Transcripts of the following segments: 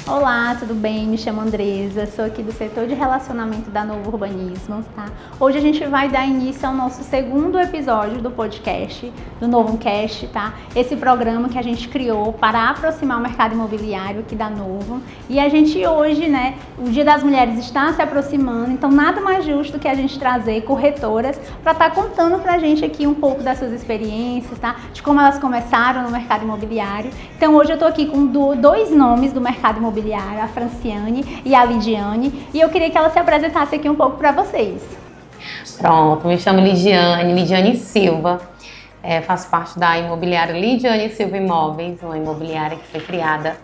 Olá, tudo bem? Me chamo Andresa, sou aqui do setor de relacionamento da Novo Urbanismo, tá? Hoje a gente vai dar início ao nosso segundo episódio do podcast, do Novo Cast, tá? Esse programa que a gente criou para aproximar o mercado imobiliário aqui da Novo. E a gente hoje, né, o Dia das Mulheres está se aproximando, então nada mais justo que a gente trazer corretoras para estar contando pra gente aqui um pouco das suas experiências, tá? De como elas começaram no mercado imobiliário. Então hoje eu tô aqui com dois nomes do mercado imobiliário, a Franciane e a Lidiane, e eu queria que ela se apresentasse aqui um pouco para vocês. Pronto, me chamo Lidiane Silva, faço parte da imobiliária Lidiane Silva Imóveis, uma imobiliária que foi criada.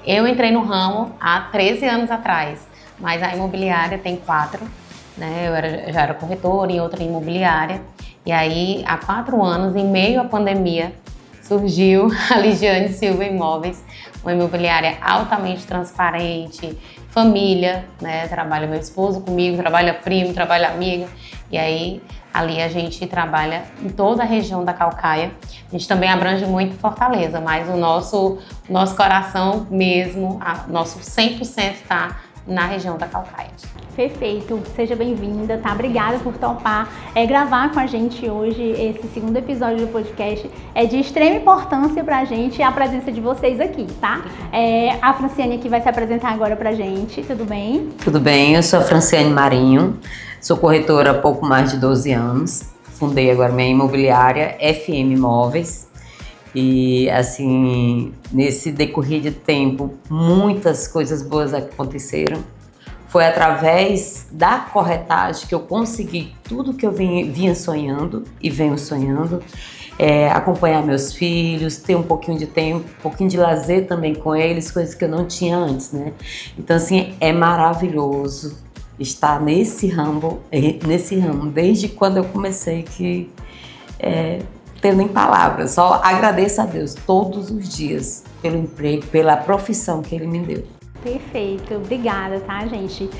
Eu entrei no ramo há 13 anos atrás, mas a imobiliária tem 4, né? Eu já era corretora em outra imobiliária, e aí há 4 anos, em meio à pandemia, surgiu a Lidiane Silva Imóveis, uma imobiliária altamente transparente, família, né? Trabalha meu esposo comigo, trabalha primo, trabalha amiga, e aí ali a gente trabalha em toda a região da Caucaia. A gente também abrange muito Fortaleza, mas o nosso coração mesmo, nosso 100% está na região da Caucaia. Perfeito, seja bem-vinda, tá? Obrigada por topar gravar com a gente hoje esse segundo episódio do podcast. É de extrema importância pra gente a presença de vocês aqui, tá? A Franciane aqui vai se apresentar agora pra gente, tudo bem? Tudo bem, eu sou a Franciane Marinho, sou corretora há pouco mais de 12 anos, fundei agora minha imobiliária FM Imóveis. E assim, nesse decorrer de tempo, muitas coisas boas aconteceram. Foi através da corretagem que eu consegui tudo que eu vinha sonhando e venho sonhando. Acompanhar meus filhos, ter um pouquinho de tempo, um pouquinho de lazer também com eles, coisas que eu não tinha antes, né? Então assim, é maravilhoso estar nesse ramo desde quando eu comecei que... Tenho nem palavras, só agradeço a Deus todos os dias pelo emprego, pela profissão que Ele me deu. Perfeito, obrigada, tá, gente?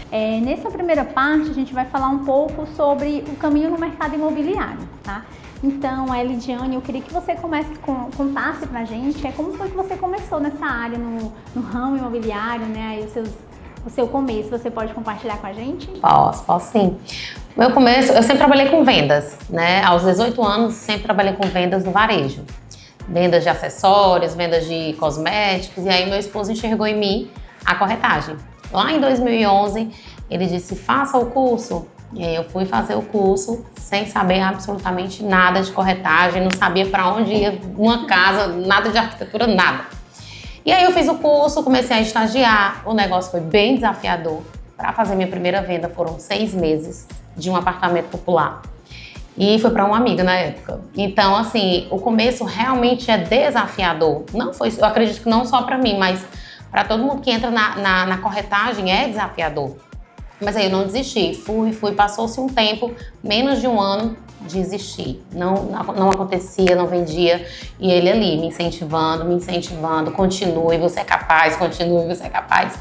Nessa primeira parte, a gente vai falar um pouco sobre o caminho no mercado imobiliário, tá? Então, Lidiane, eu queria que você contasse pra gente como foi que você começou nessa área, no ramo imobiliário, né? Aí o seu começo, você pode compartilhar com a gente? Posso sim. Meu começo, eu sempre trabalhei com vendas, né? Aos 18 anos, sempre trabalhei com vendas no varejo. Vendas de acessórios, vendas de cosméticos, e aí meu esposo enxergou em mim a corretagem. Lá em 2011, ele disse, faça o curso. E aí eu fui fazer o curso sem saber absolutamente nada de corretagem, não sabia para onde ia uma casa, nada de arquitetura, nada. E aí eu fiz o curso, comecei a estagiar, o negócio foi bem desafiador. Para fazer minha primeira venda foram 6 meses de um apartamento popular. E foi para uma amiga na época. Então, assim, o começo realmente é desafiador. Não foi, eu acredito que não só para mim, mas para todo mundo que entra na corretagem é desafiador. Mas aí eu não desisti, fui, passou-se um tempo, menos de um ano, desisti. Não acontecia, não vendia. E ele ali me incentivando, continue, você é capaz, continue, você é capaz.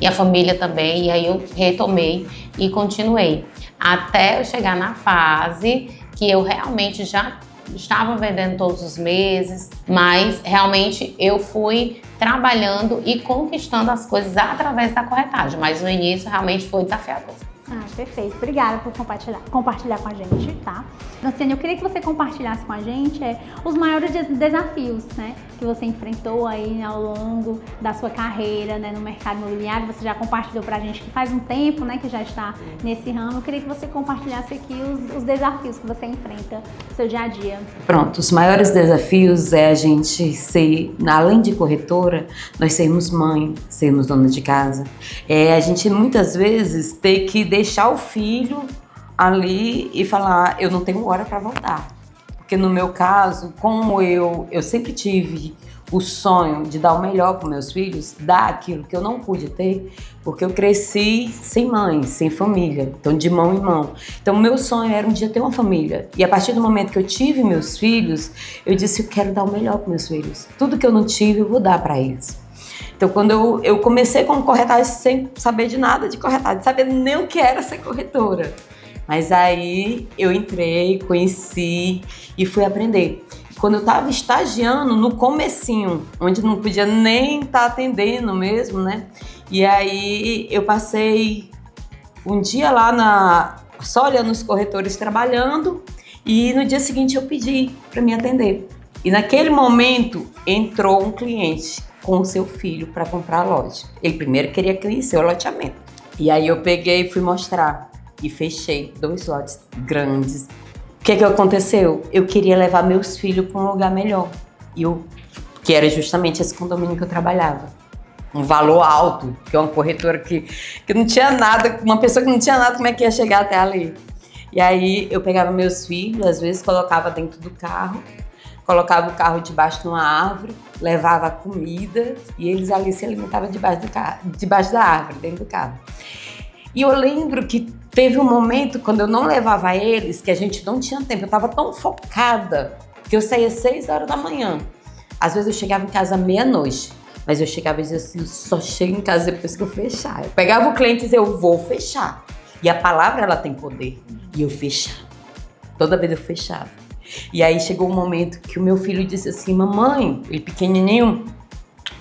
E a família também, e aí eu retomei e continuei. Até eu chegar na fase que eu realmente já estava vendendo todos os meses, mas realmente eu fui trabalhando e conquistando as coisas através da corretagem, mas no início realmente foi desafiador. Perfeito. Obrigada por compartilhar com a gente, tá? Franciane, eu queria que você compartilhasse com a gente os maiores desafios, né, que você enfrentou aí ao longo da sua carreira, né, no mercado imobiliário. Você já compartilhou pra gente que faz um tempo, né, que já está nesse ramo. Eu queria que você compartilhasse aqui os desafios que você enfrenta no seu dia a dia. Pronto, os maiores desafios é a gente ser, além de corretora, nós sermos mãe, sermos dona de casa. A gente muitas vezes ter que deixar o filho ali e falar, eu não tenho hora para voltar. Porque no meu caso, como eu sempre tive o sonho de dar o melhor para meus filhos, dar aquilo que eu não pude ter, porque eu cresci sem mãe, sem família, então de mão em mão. Então meu sonho era um dia ter uma família. E a partir do momento que eu tive meus filhos, eu disse, eu quero dar o melhor para meus filhos. Tudo que eu não tive, eu vou dar para eles. Então, quando eu comecei como corretagem sem saber de nada de corretagem, sabendo nem o que era ser corretora. Mas aí eu entrei, conheci e fui aprender. quando eu estava estagiando no comecinho, onde não podia nem estar atendendo mesmo, né? E aí eu passei um dia lá só olhando os corretores trabalhando, e no dia seguinte eu pedi para me atender. E naquele momento entrou um cliente com o seu filho para comprar a loja. Ele primeiro queria conhecer o loteamento. E aí eu peguei e fui mostrar e fechei 2 lotes grandes. O que aconteceu? Eu queria levar meus filhos para um lugar melhor. Que era justamente esse condomínio que eu trabalhava. Um valor alto, que é uma corretora que não tinha nada, uma pessoa que não tinha nada, como é que ia chegar até ali? E aí eu pegava meus filhos, às vezes colocava dentro do carro, colocava o carro debaixo de uma árvore, levava a comida e eles ali se alimentavam debaixo da árvore, dentro do carro. E eu lembro que teve um momento, quando eu não levava eles, que a gente não tinha tempo. Eu estava tão focada que eu saía 6 horas da manhã. Às vezes eu chegava em casa meia-noite, mas eu chegava e dizia assim, só chego em casa depois que eu fechar. Eu pegava o cliente e dizia, eu vou fechar. E a palavra, ela tem poder. E eu fechava. Toda vez eu fechava. E aí chegou um momento que o meu filho disse assim, mamãe, ele pequenininho,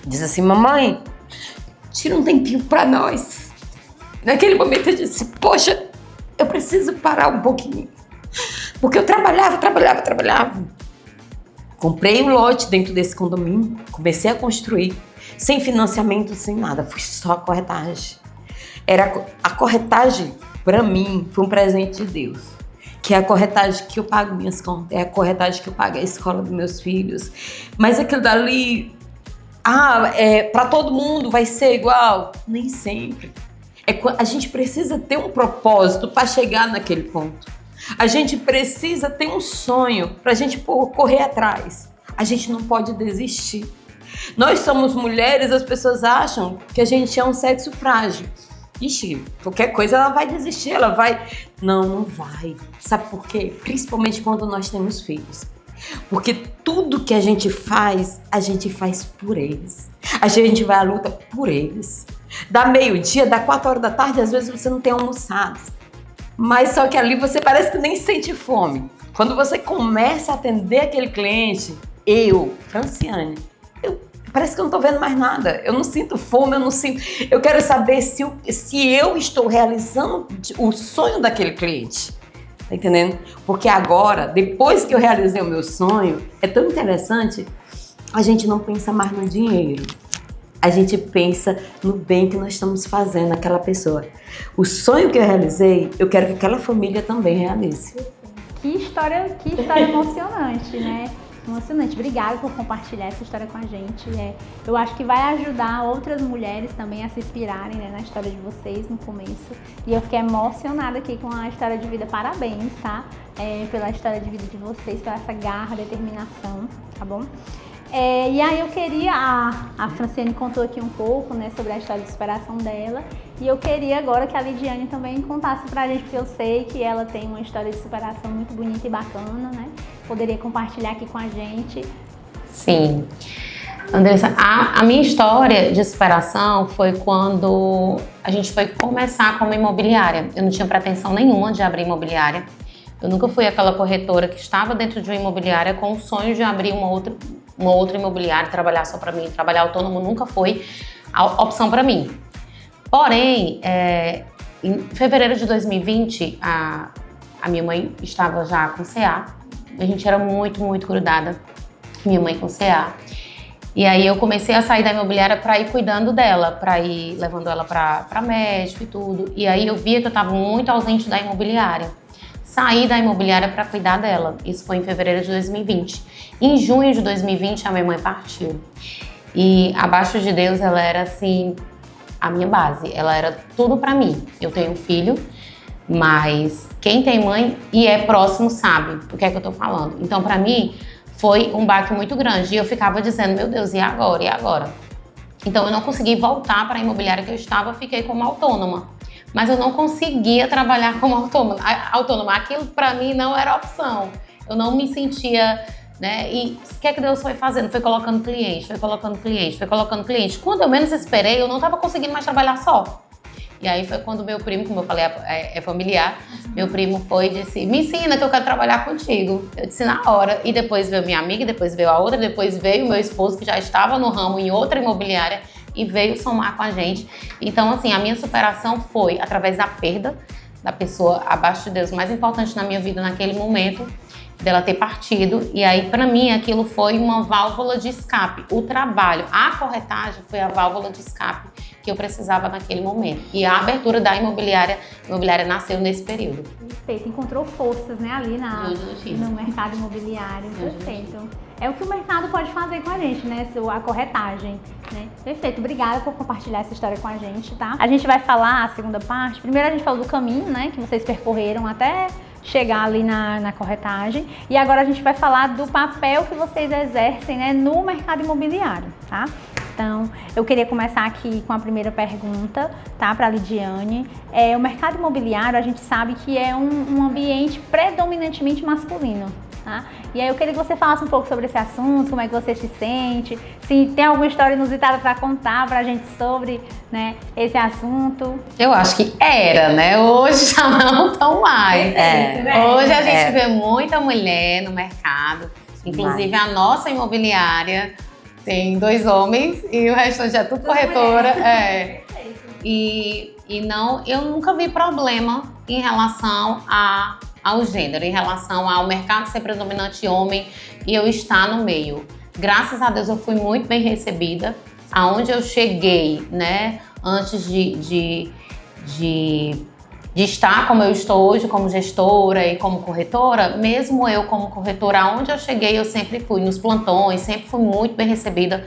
disse assim, mamãe, tira um tempinho pra nós. Naquele momento eu disse, poxa, eu preciso parar um pouquinho. Porque eu trabalhava. Comprei um lote dentro desse condomínio, comecei a construir, sem financiamento, sem nada, foi só a corretagem. A corretagem, para mim, foi um presente de Deus. Que é a corretagem que eu pago minhas contas, é a corretagem que eu pago a escola dos meus filhos. Mas aquilo dali, para todo mundo vai ser igual? Nem sempre. A gente precisa ter um propósito para chegar naquele ponto. A gente precisa ter um sonho para a gente correr atrás. A gente não pode desistir. Nós somos mulheres, as pessoas acham que a gente é um sexo frágil. Ixi, qualquer coisa ela vai desistir, ela vai... Não vai. Sabe por quê? Principalmente quando nós temos filhos. Porque tudo que a gente faz por eles. A gente vai à luta por eles. Dá meio-dia, dá 4 horas da tarde, às vezes você não tem almoçado. Mas só que ali você parece que nem sente fome. Quando você começa a atender aquele cliente, Franciane, parece que eu não tô vendo mais nada. Eu não sinto fome, eu não sinto... Eu quero saber se eu estou realizando o sonho daquele cliente. Tá entendendo? Porque agora, depois que eu realizei o meu sonho, é tão interessante, a gente não pensa mais no dinheiro. A gente pensa no bem que nós estamos fazendo àquela pessoa. O sonho que eu realizei, eu quero que aquela família também realize. Que história emocionante, né? Emocionante. Obrigada por compartilhar essa história com a gente. Eu acho que vai ajudar outras mulheres também a se inspirarem, né, na história de vocês no começo. E eu fiquei emocionada aqui com a história de vida. Parabéns, tá? Pela história de vida de vocês, pela essa garra, determinação, tá bom? E aí eu queria, a Franciane contou aqui um pouco, né, sobre a história de superação dela, e eu queria agora que a Lidiane também contasse pra gente, porque eu sei que ela tem uma história de superação muito bonita e bacana, né? Poderia compartilhar aqui com a gente. Sim. Andressa, a minha história de superação foi quando a gente foi começar como imobiliária. Eu não tinha pretensão nenhuma de abrir imobiliária. Eu nunca fui aquela corretora que estava dentro de uma imobiliária com o sonho de abrir uma outra imobiliária, trabalhar só para mim, trabalhar autônomo nunca foi a opção para mim. Porém, em fevereiro de 2020, a minha mãe estava já com CA. A gente era muito, muito grudada, minha mãe com CA. E aí eu comecei a sair da imobiliária para ir cuidando dela, para ir levando ela para médico e tudo. E aí eu via que eu estava muito ausente da imobiliária. Saí da imobiliária para cuidar dela. Isso foi em fevereiro de 2020. Em junho de 2020, a minha mãe partiu. E abaixo de Deus, ela era assim, a minha base. Ela era tudo para mim. Eu tenho um filho, mas quem tem mãe e é próximo sabe o que é que eu tô falando. Então, para mim, foi um baque muito grande. E eu ficava dizendo, meu Deus, e agora? E agora? Então, eu não consegui voltar para a imobiliária que eu estava, fiquei como autônoma. Mas eu não conseguia trabalhar como autônoma. Aquilo para mim não era opção. Eu não me sentia, né? E o que é que Deus foi fazendo? Foi colocando cliente. Quando eu menos esperei, eu não estava conseguindo mais trabalhar só. E aí foi quando meu primo, como eu falei, é familiar, meu primo foi e disse, me ensina que eu quero trabalhar contigo. Eu disse na hora. E depois veio minha amiga, depois veio a outra, depois veio o meu esposo, que já estava no ramo em outra imobiliária, e veio somar com a gente. Então, assim, a minha superação foi através da perda da pessoa abaixo de Deus mais importante na minha vida naquele momento, dela ter partido, e aí pra mim aquilo foi uma válvula de escape. O trabalho, a corretagem foi a válvula de escape que eu precisava naquele momento. E a abertura da imobiliária nasceu nesse período. Perfeito, encontrou forças, né, ali no mercado imobiliário. Perfeito. É o que o mercado pode fazer com a gente, né? A corretagem, né? Perfeito, obrigada por compartilhar essa história com a gente, tá? A gente vai falar a segunda parte. Primeiro a gente falou do caminho, né, que vocês percorreram até chegar ali na corretagem. E agora a gente vai falar do papel que vocês exercem, né, no mercado imobiliário, tá? Então, eu queria começar aqui com a primeira pergunta, tá, para a Lidiane. O mercado imobiliário, a gente sabe que é um ambiente predominantemente masculino, tá? E aí eu queria que você falasse um pouco sobre esse assunto, como é que você se sente, se tem alguma história inusitada para contar pra gente sobre, né, esse assunto. Eu acho que era, né? Hoje já não tão mais. Hoje a gente vê muita mulher no mercado, inclusive a nossa imobiliária tem 2 homens e o restante é tudo corretora. E não, eu nunca vi problema em relação ao gênero, em relação ao mercado ser predominante homem e eu estar no meio. Graças a Deus eu fui muito bem recebida. Aonde eu cheguei, né, antes de estar como eu estou hoje, como gestora e como corretora, mesmo eu como corretora, aonde eu cheguei eu sempre fui nos plantões, sempre fui muito bem recebida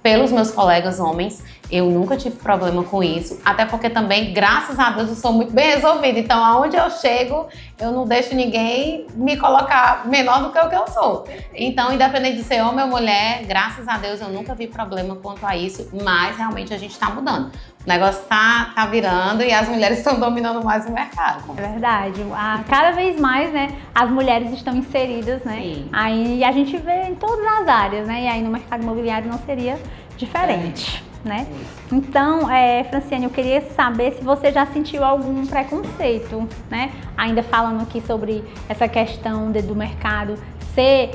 pelos meus colegas homens. Eu nunca tive problema com isso, até porque também, graças a Deus, eu sou muito bem resolvida. Então, aonde eu chego, eu não deixo ninguém me colocar menor do que o que eu sou. Então, independente de ser homem ou mulher, graças a Deus, eu nunca vi problema quanto a isso, mas realmente a gente está mudando. O negócio tá virando e as mulheres estão dominando mais o mercado. É verdade. Cada vez mais, né, as mulheres estão inseridas, né? Sim. Aí a gente vê em todas as áreas, né? E aí no mercado imobiliário não seria diferente. Né? Então, Franciane, eu queria saber se você já sentiu algum preconceito, né? Ainda falando aqui sobre essa questão do mercado ser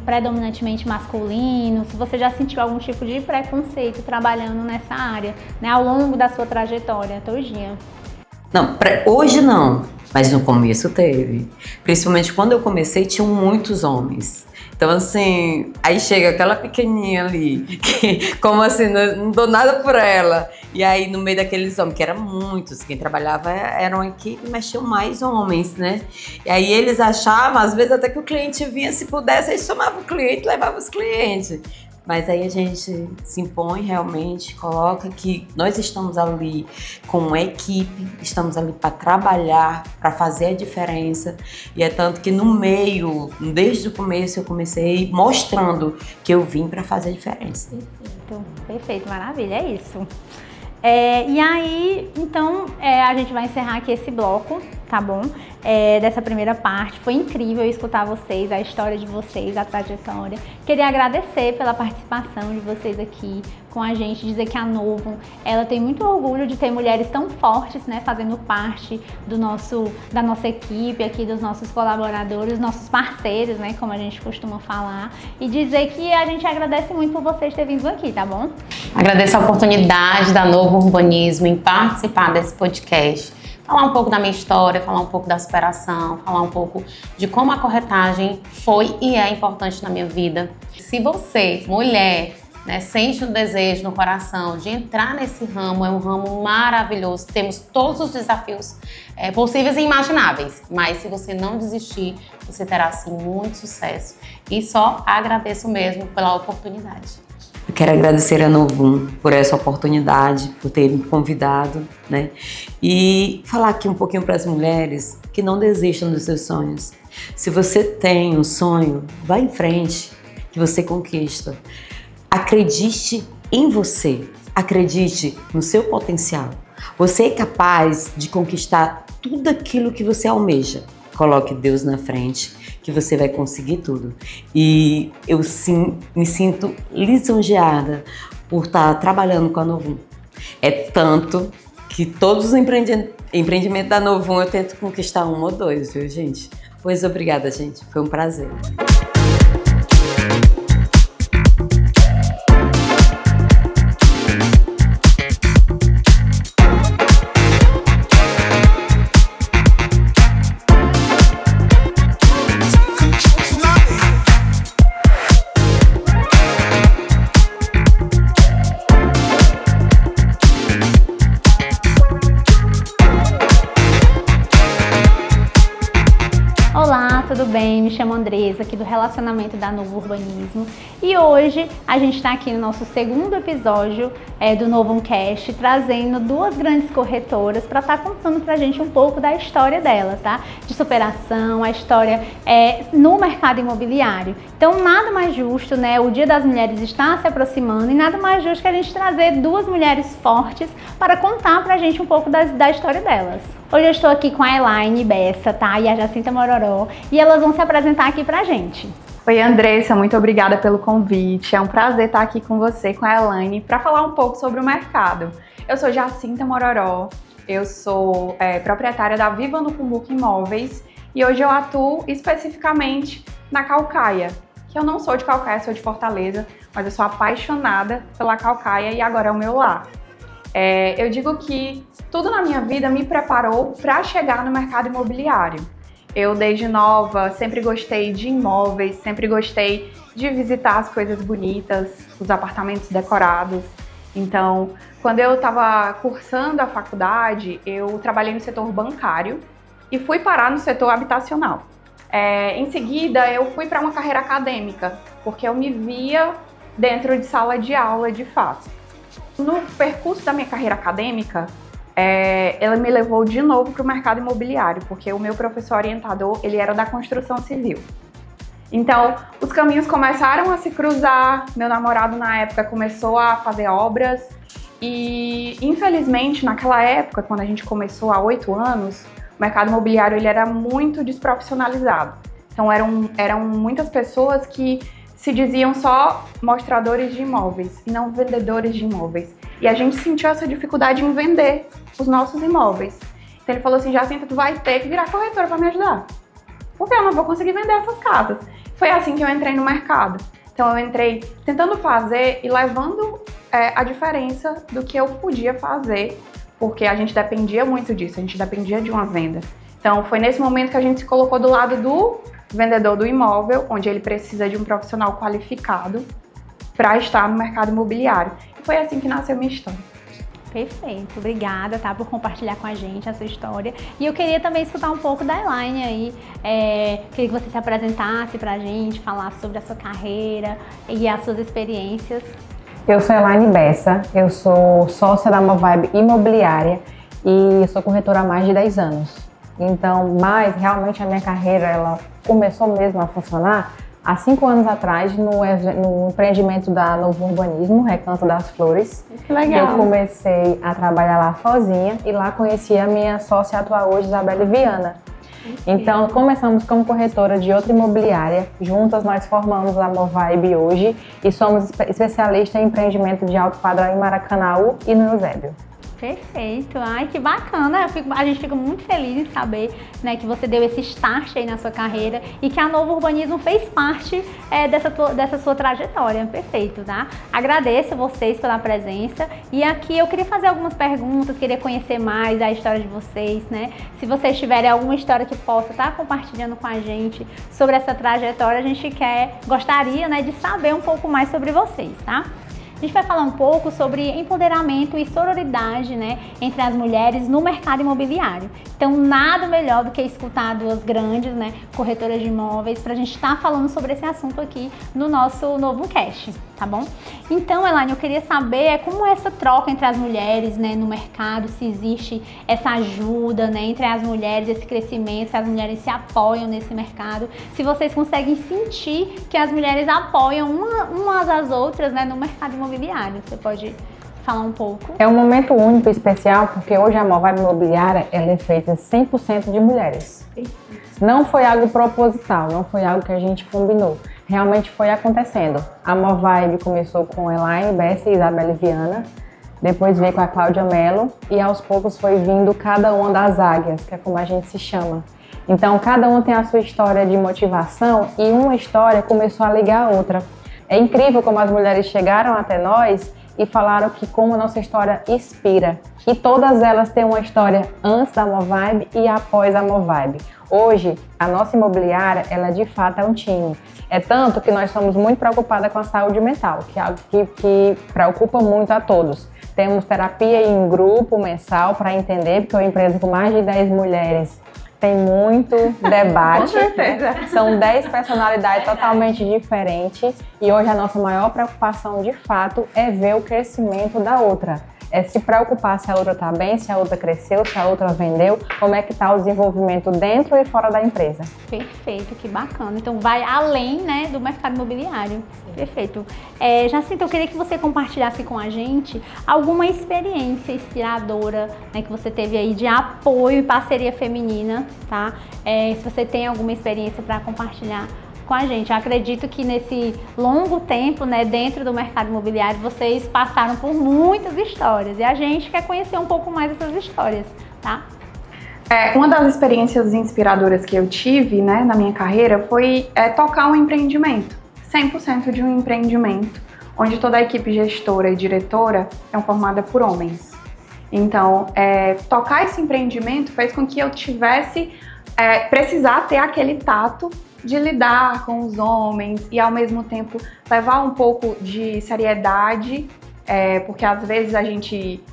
predominantemente masculino, se você já sentiu algum tipo de preconceito trabalhando nessa área, né? Ao longo da sua trajetória todinha. Não, hoje não, mas no começo teve. Principalmente quando eu comecei, tinham muitos homens. Então, assim, aí chega aquela pequenininha ali, que, como assim, não dou nada por ela. E aí, no meio daqueles homens, que eram muitos, quem trabalhava era uma equipe, mas tinham mais homens, né? E aí eles achavam, às vezes, até que o cliente vinha, se pudesse, eles chamavam o cliente, levavam os clientes. Mas aí a gente se impõe realmente, coloca que nós estamos ali com uma equipe, estamos ali para trabalhar, para fazer a diferença. E é tanto que no meio, desde o começo, eu comecei mostrando que eu vim para fazer a diferença. Perfeito, maravilha, é isso. E aí, então, a gente vai encerrar aqui esse bloco, tá bom? Dessa primeira parte. Foi incrível escutar vocês, a história de vocês, a trajetória. Queria agradecer pela participação de vocês aqui com a gente, dizer que a Novum, ela tem muito orgulho de ter mulheres tão fortes, né, fazendo parte da nossa equipe aqui, dos nossos colaboradores, nossos parceiros, né, como a gente costuma falar, e dizer que a gente agradece muito por vocês terem vindo aqui, tá bom? Agradeço a oportunidade da Novum Urbanismo em participar desse podcast. Falar um pouco da minha história, falar um pouco da superação, falar um pouco de como a corretagem foi e é importante na minha vida. Se você, mulher, né, sente um desejo no coração de entrar nesse ramo, é um ramo maravilhoso. Temos todos os desafios possíveis e imagináveis, mas se você não desistir, você terá sim muito sucesso. E só agradeço mesmo pela oportunidade. Eu quero agradecer a Novum por essa oportunidade, por ter me convidado, né? E falar aqui um pouquinho para as mulheres que não desistam dos seus sonhos. Se você tem um sonho, vá em frente, que você conquista. Acredite em você, acredite no seu potencial. Você é capaz de conquistar tudo aquilo que você almeja. Coloque Deus na frente, que você vai conseguir tudo. E eu sim me sinto lisonjeada por estar trabalhando com a Novum. É tanto que todos os empreendimentos da Novum eu tento conquistar um ou dois, viu, gente? Pois obrigada, gente. Foi um prazer. Tudo bem? Me chamo Andresa, aqui do Relacionamento da Novo Urbanismo, e hoje a gente está aqui no nosso segundo episódio do Novo Cast, trazendo duas grandes corretoras para estar contando pra gente um pouco da história delas, tá? De superação, a história no mercado imobiliário. Então nada mais justo, né? O Dia das Mulheres está se aproximando e nada mais justo que a gente trazer duas mulheres fortes para contar pra gente um pouco da história delas. Hoje eu estou aqui com a Elaine Bessa, tá? E a Jacinta Mororó, e elas vão se apresentar aqui pra gente. Oi, Andressa, muito obrigada pelo convite. É um prazer estar aqui com você, com a Elaine, para falar um pouco sobre o mercado. Eu sou Jacinta Mororó, eu sou proprietária da Viva no Cumbuco Imóveis e hoje eu atuo especificamente na Caucaia, que eu não sou de Caucaia, sou de Fortaleza, mas eu sou apaixonada pela Caucaia e agora é o meu lar. Eu digo que tudo na minha vida me preparou para chegar no mercado imobiliário. Eu, desde nova, sempre gostei de imóveis, sempre gostei de visitar as coisas bonitas, os apartamentos decorados. Então, quando eu estava cursando a faculdade, eu trabalhei no setor bancário e fui parar no setor habitacional. Em seguida, eu fui para uma carreira acadêmica, porque eu me via dentro de sala de aula de fato. No percurso da minha carreira acadêmica, ela me levou de novo para o mercado imobiliário, porque o meu professor orientador, ele era da construção civil. Então, os caminhos começaram a se cruzar, meu namorado na época começou a fazer obras e, infelizmente, naquela época, quando a gente começou há 8 anos, o mercado imobiliário ele era muito desprofissionalizado. Então, eram muitas pessoas que se diziam só mostradores de imóveis e não vendedores de imóveis. E a gente sentiu essa dificuldade em vender os nossos imóveis. Então ele falou assim, Jacinta, tu vai ter que virar corretora para me ajudar, porque eu não vou conseguir vender essas casas. Foi assim que eu entrei no mercado. Então eu entrei tentando fazer e levando a diferença do que eu podia fazer, porque a gente dependia muito disso, a gente dependia de uma venda. Então foi nesse momento que a gente se colocou do lado do vendedor do imóvel, onde ele precisa de um profissional qualificado para estar no mercado imobiliário. E foi assim que nasceu minha história. Perfeito, obrigada, tá, por compartilhar com a gente a sua história. E eu queria também escutar um pouco da Elaine aí, queria que você se apresentasse pra gente, falasse sobre a sua carreira e as suas experiências. Eu sou Elaine Bessa, eu sou sócia da Movibe Imobiliária e sou corretora há mais de 10 anos. Então, mas realmente a minha carreira, ela começou mesmo a funcionar há 5 anos atrás no empreendimento da Novo Urbanismo, Recanto das Flores. Que legal. Eu comecei a trabalhar lá sozinha e lá conheci a minha sócia atual hoje, Isabelle Viana. Então, começamos como corretora de outra imobiliária. Juntas nós formamos a Movibe hoje e somos especialistas em empreendimento de alto padrão em Maracanaú e no Eusébio. Perfeito, ai que bacana, a gente fica muito feliz em saber, né, que você deu esse start aí na sua carreira e que a Novo Urbanismo fez parte dessa sua trajetória, perfeito, tá? Agradeço vocês pela presença e aqui eu queria fazer algumas perguntas, queria conhecer mais a história de vocês, né? Se vocês tiverem alguma história que possa estar compartilhando com a gente sobre essa trajetória, a gente gostaria, né, de saber um pouco mais sobre vocês, tá? A gente vai falar um pouco sobre empoderamento e sororidade, né, entre as mulheres no mercado imobiliário. Então, nada melhor do que escutar duas grandes, né, corretoras de imóveis para a gente estar falando sobre esse assunto aqui no nosso novo cast, tá bom? Então, Elaine, eu queria saber como é essa troca entre as mulheres, né, no mercado, se existe essa ajuda, né, entre as mulheres, esse crescimento, se as mulheres se apoiam nesse mercado, se vocês conseguem sentir que as mulheres apoiam umas às outras, né, no mercado imobiliário. Você pode falar um pouco? É um momento único e especial porque hoje a Movibe Imobiliária ela é feita 100% de mulheres. Não foi algo proposital, não foi algo que a gente combinou. Realmente foi acontecendo. A Movibe começou com Elaine Bessa e Isabelle Viana. depois veio com a Cláudia Mello e aos poucos foi vindo cada uma das águias, que é como a gente se chama. Então, cada um tem a sua história de motivação e uma história começou a ligar a outra. É incrível como as mulheres chegaram até nós e falaram que como a nossa história inspira. E todas elas têm uma história antes da Movibe e após a Movibe. Hoje, a nossa imobiliária, ela de fato é um time. É tanto que nós somos muito preocupadas com a saúde mental, que é algo que preocupa muito a todos. Temos terapia em grupo mensal para entender, porque é uma empresa com mais de 10 mulheres tem muito debate. Com certeza. São 10 personalidades totalmente diferentes e hoje a nossa maior preocupação de fato é ver o crescimento da outra. É se preocupar se a outra está bem, se a outra cresceu, se a outra vendeu, como é que está o desenvolvimento dentro e fora da empresa. Perfeito, que bacana. Então vai além, né, do mercado imobiliário. Perfeito. Jacinta, eu queria que você compartilhasse com a gente alguma experiência inspiradora, né, que você teve aí de apoio e parceria feminina, tá? Se você tem alguma experiência para compartilhar com a gente. Eu acredito que nesse longo tempo, né, dentro do mercado imobiliário, vocês passaram por muitas histórias e a gente quer conhecer um pouco mais dessas histórias, tá? Uma das experiências inspiradoras que eu tive, né, na minha carreira foi tocar um empreendimento, 100% de um empreendimento, onde toda a equipe gestora e diretora é formada por homens. Então, tocar esse empreendimento fez com que eu tivesse, precisar ter aquele tato de lidar com os homens e ao mesmo tempo levar um pouco de seriedade, porque às vezes a gente,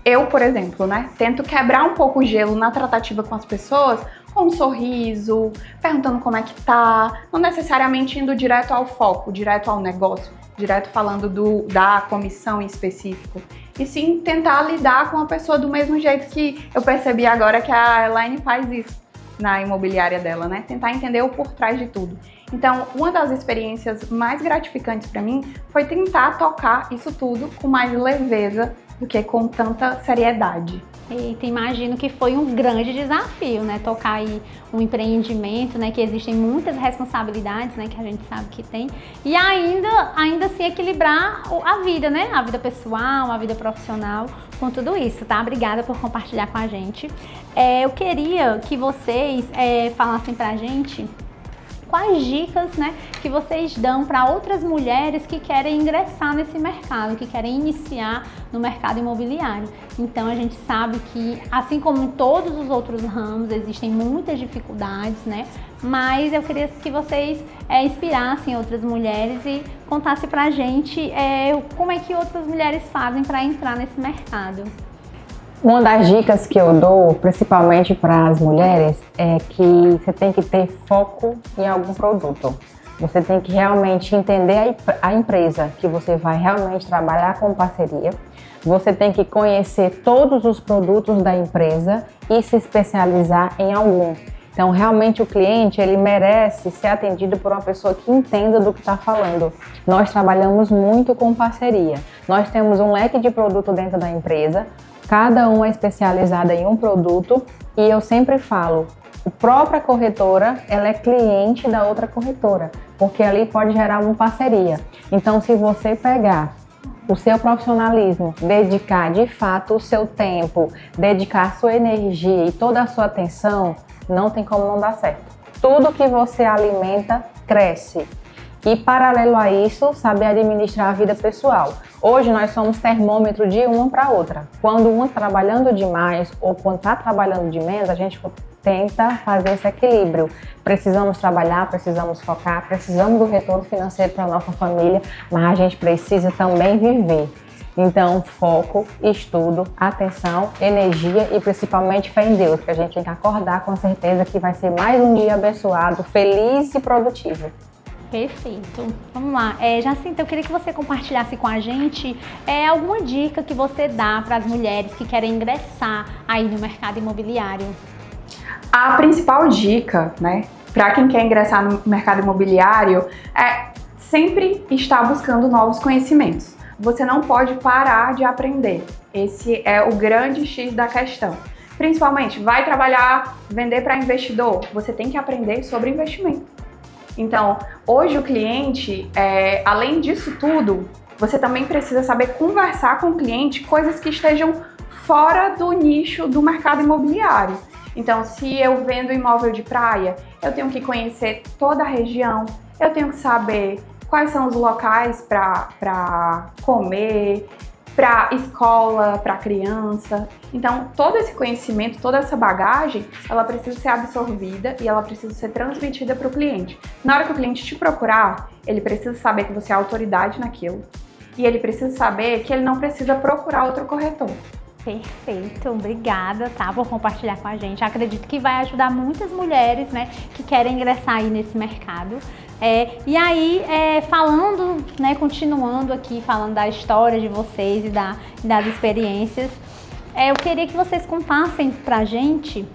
eu por exemplo, né, tento quebrar um pouco o gelo na tratativa com as pessoas, com um sorriso, perguntando como é que tá, não necessariamente indo direto ao foco, direto ao negócio, direto falando da comissão em específico, e sim tentar lidar com a pessoa do mesmo jeito que eu percebi agora que a Elaine faz isso na imobiliária dela, né? Tentar entender o por trás de tudo. Então, uma das experiências mais gratificantes para mim foi tentar tocar isso tudo com mais leveza do que com tanta seriedade. Eita, imagino que foi um grande desafio, né? Tocar aí um empreendimento, né? Que existem muitas responsabilidades, né? Que a gente sabe que tem. E ainda assim equilibrar a vida, né? A vida pessoal, a vida profissional, com tudo isso, tá? Obrigada por compartilhar com a gente. Eu queria que vocês falassem pra gente quais dicas, né, que vocês dão para outras mulheres que querem ingressar nesse mercado, que querem iniciar no mercado imobiliário. Então a gente sabe que, assim como em todos os outros ramos, existem muitas dificuldades, né? Mas eu queria que vocês inspirassem outras mulheres e contassem pra gente como é que outras mulheres fazem para entrar nesse mercado. Uma das dicas que eu dou, principalmente para as mulheres, é que você tem que ter foco em algum produto. Você tem que realmente entender a empresa que você vai realmente trabalhar com parceria. Você tem que conhecer todos os produtos da empresa e se especializar em algum. Então, realmente o cliente, ele merece ser atendido por uma pessoa que entenda do que está falando. Nós trabalhamos muito com parceria. Nós temos um leque de produto dentro da empresa. Cada um é especializada em um produto e eu sempre falo, a própria corretora, ela é cliente da outra corretora, porque ali pode gerar uma parceria. Então, se você pegar o seu profissionalismo, dedicar de fato o seu tempo, dedicar a sua energia e toda a sua atenção, não tem como não dar certo. Tudo que você alimenta, cresce. E, paralelo a isso, saber administrar a vida pessoal. Hoje nós somos termômetro de uma para outra. Quando uma está trabalhando demais ou quando está trabalhando de menos, a gente tenta fazer esse equilíbrio. Precisamos trabalhar, precisamos focar, precisamos do retorno financeiro para a nossa família, mas a gente precisa também viver. Então, foco, estudo, atenção, energia e principalmente fé em Deus, que a gente tem que acordar com certeza que vai ser mais um dia abençoado, feliz e produtivo. Perfeito. Vamos lá. Jacinta, eu queria que você compartilhasse com a gente alguma dica que você dá para as mulheres que querem ingressar aí no mercado imobiliário. A principal dica, né, para quem quer ingressar no mercado imobiliário é sempre estar buscando novos conhecimentos. Você não pode parar de aprender. Esse é o grande X da questão. Principalmente, vai trabalhar, vender para investidor, você tem que aprender sobre investimento. Então, hoje o cliente, além disso tudo, você também precisa saber conversar com o cliente coisas que estejam fora do nicho do mercado imobiliário. Então, se eu vendo imóvel de praia, eu tenho que conhecer toda a região, eu tenho que saber quais são os locais para comer, para escola, para criança. Então, todo esse conhecimento, toda essa bagagem, ela precisa ser absorvida e ela precisa ser transmitida para o cliente. Na hora que o cliente te procurar, ele precisa saber que você é autoridade naquilo e ele precisa saber que ele não precisa procurar outro corretor. Perfeito, obrigada, tá, por compartilhar com a gente. Acredito que vai ajudar muitas mulheres, né, que querem ingressar aí nesse mercado. E aí, falando, né, continuando aqui, falando da história de vocês e das experiências, eu queria que vocês contassem pra gente,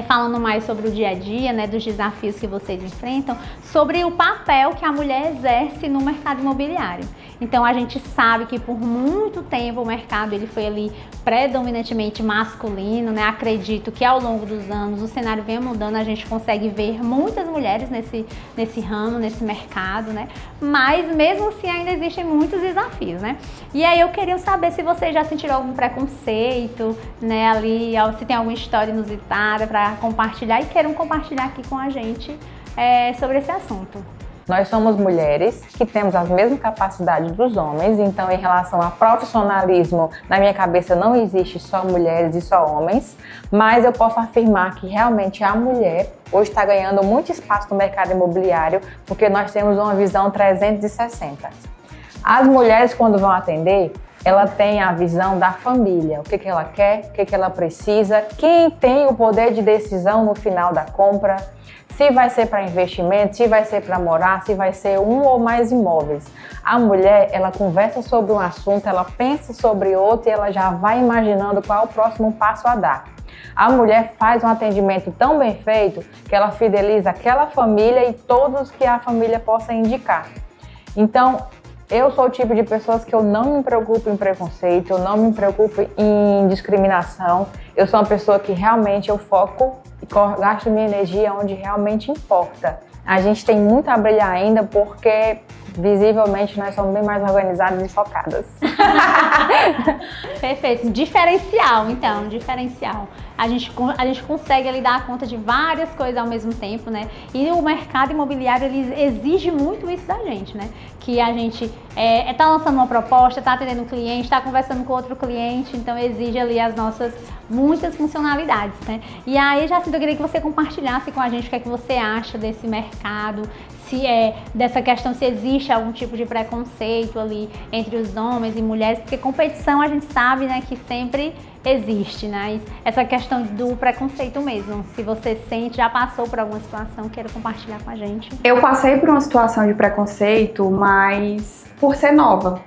falando mais sobre o dia a dia, né, dos desafios que vocês enfrentam, sobre o papel que a mulher exerce no mercado imobiliário. Então a gente sabe que por muito tempo o mercado ele foi ali predominantemente masculino, né? Acredito que ao longo dos anos o cenário vem mudando, a gente consegue ver muitas mulheres nesse ramo, nesse mercado, né? Mas mesmo assim ainda existem muitos desafios, né? E aí eu queria saber se vocês já sentiram algum preconceito, né? Ali, se tem alguma história inusitada para compartilhar e queiram compartilhar aqui com a gente sobre esse assunto. Nós somos mulheres que temos as mesmas capacidades dos homens, então em relação a profissionalismo, na minha cabeça não existe só mulheres e só homens, mas eu posso afirmar que realmente a mulher hoje está ganhando muito espaço no mercado imobiliário, porque nós temos uma visão 360. As mulheres, quando vão atender, ela tem a visão da família, o que ela quer, o que ela precisa, quem tem o poder de decisão no final da compra, se vai ser para investimento, se vai ser para morar, se vai ser um ou mais imóveis. A mulher, ela conversa sobre um assunto, ela pensa sobre outro e ela já vai imaginando qual é o próximo passo a dar. A mulher faz um atendimento tão bem feito que ela fideliza aquela família e todos que a família possa indicar. Então, eu sou o tipo de pessoas que eu não me preocupo em preconceito, eu não me preocupo em discriminação. Eu sou uma pessoa que realmente eu foco e gasto minha energia onde realmente importa. A gente tem muito a brilhar ainda porque visivelmente nós somos bem mais organizadas e focadas. Perfeito. Diferencial, então, diferencial. A gente consegue ali dar conta de várias coisas ao mesmo tempo, né? E o mercado imobiliário, ele exige muito isso da gente, né? Que a gente tá lançando uma proposta, tá atendendo um cliente, tá conversando com outro cliente, então exige ali as nossas muitas funcionalidades, né? E aí, Jacinta, eu queria que você compartilhasse com a gente o que é que você acha desse mercado, se dessa questão, se existe algum tipo de preconceito ali entre os homens e mulheres, porque competição a gente sabe, né, que sempre existe, né? Essa questão do preconceito mesmo, se você sente, já passou por alguma situação, queira compartilhar com a gente. Eu passei por uma situação de preconceito, mas por ser nova.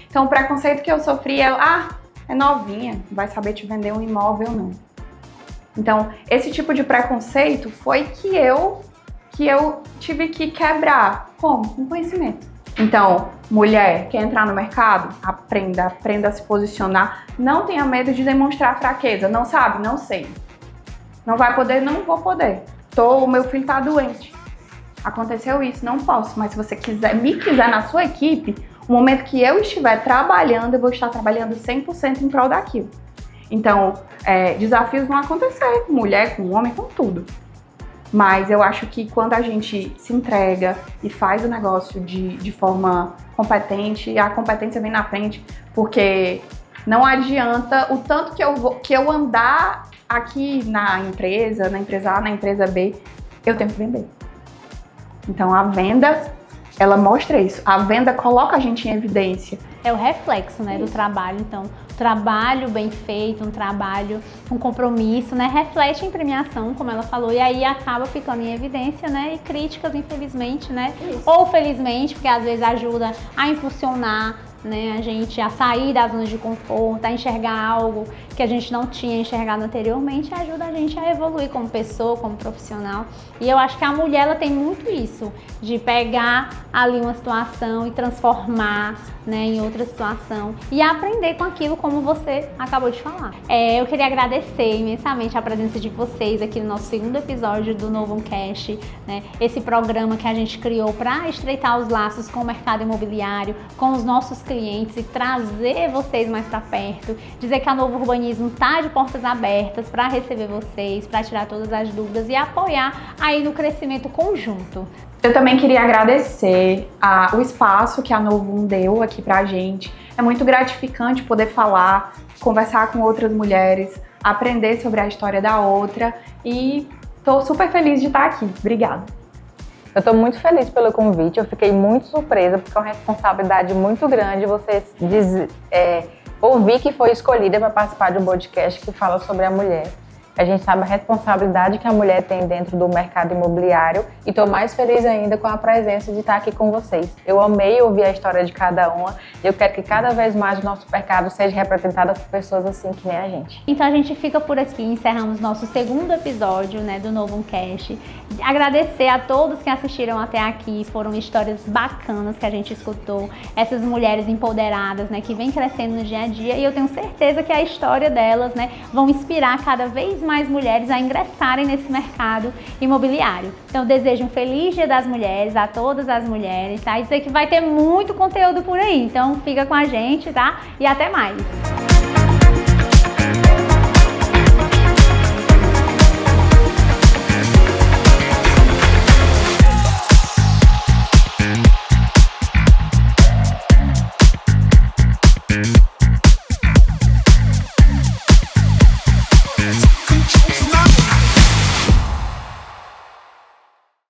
Então o preconceito que eu sofri é novinha, vai saber te vender um imóvel não. Então esse tipo de preconceito foi que eu tive que quebrar. Como? Com conhecimento. Então, mulher, quer entrar no mercado? Aprenda a se posicionar. Não tenha medo de demonstrar fraqueza. Não sabe? Não sei. Não vai poder? Não vou poder. O meu filho tá doente. Aconteceu isso, não posso. Mas se você me quiser na sua equipe, no momento que eu estiver trabalhando, eu vou estar trabalhando 100% em prol daquilo. Então, desafios vão acontecer. Mulher com homem, com tudo. Mas eu acho que quando a gente se entrega e faz o negócio de forma competente, a competência vem na frente, porque não adianta o tanto que eu andar aqui na empresa A, na empresa B, eu tenho que vender. Então a venda, ela mostra isso. A venda coloca a gente em evidência. É o reflexo, né, do trabalho. Então, trabalho bem feito, um trabalho com compromisso, né, reflete em premiação, como ela falou, e aí acaba ficando em evidência, né, e críticas, infelizmente, né, ou felizmente, porque às vezes ajuda a impulsionar, né, a gente a sair das zonas de conforto, a enxergar algo que a gente não tinha enxergado anteriormente, ajuda a gente a evoluir como pessoa, como profissional. E eu acho que a mulher, ela tem muito isso, de pegar ali uma situação e transformar, né, em outra situação e aprender com aquilo, como você acabou de falar. Eu queria agradecer imensamente a presença de vocês aqui no nosso segundo episódio do Novo Cast, né, esse programa que a gente criou para estreitar os laços com o mercado imobiliário, com os nossos clientes e trazer vocês mais para perto, dizer que a Novo Urbanismo está de portas abertas para receber vocês, para tirar todas as dúvidas e apoiar aí no crescimento conjunto. Eu também queria agradecer o espaço que a Novum deu aqui pra gente. É muito gratificante poder falar, conversar com outras mulheres, aprender sobre a história da outra e tô super feliz de estar aqui. Obrigada. Eu estou muito feliz pelo convite, eu fiquei muito surpresa porque é uma responsabilidade muito grande você ouvir que foi escolhida para participar de um podcast que fala sobre a mulher. A gente sabe a responsabilidade que a mulher tem dentro do mercado imobiliário e estou mais feliz ainda com a presença de estar aqui com vocês. Eu amei ouvir a história de cada uma e eu quero que cada vez mais o nosso mercado seja representado por pessoas assim que nem a gente. Então a gente fica por aqui, encerramos nosso segundo episódio, né, do Novo Cast. Agradecer a todos que assistiram até aqui, foram histórias bacanas que a gente escutou, essas mulheres empoderadas, né, que vêm crescendo no dia a dia e eu tenho certeza que a história delas, né, vão inspirar cada vez mais mulheres a ingressarem nesse mercado imobiliário. Então desejo um feliz Dia das Mulheres a todas as mulheres, tá? E dizer que vai ter muito conteúdo por aí, então fica com a gente, tá? E até mais!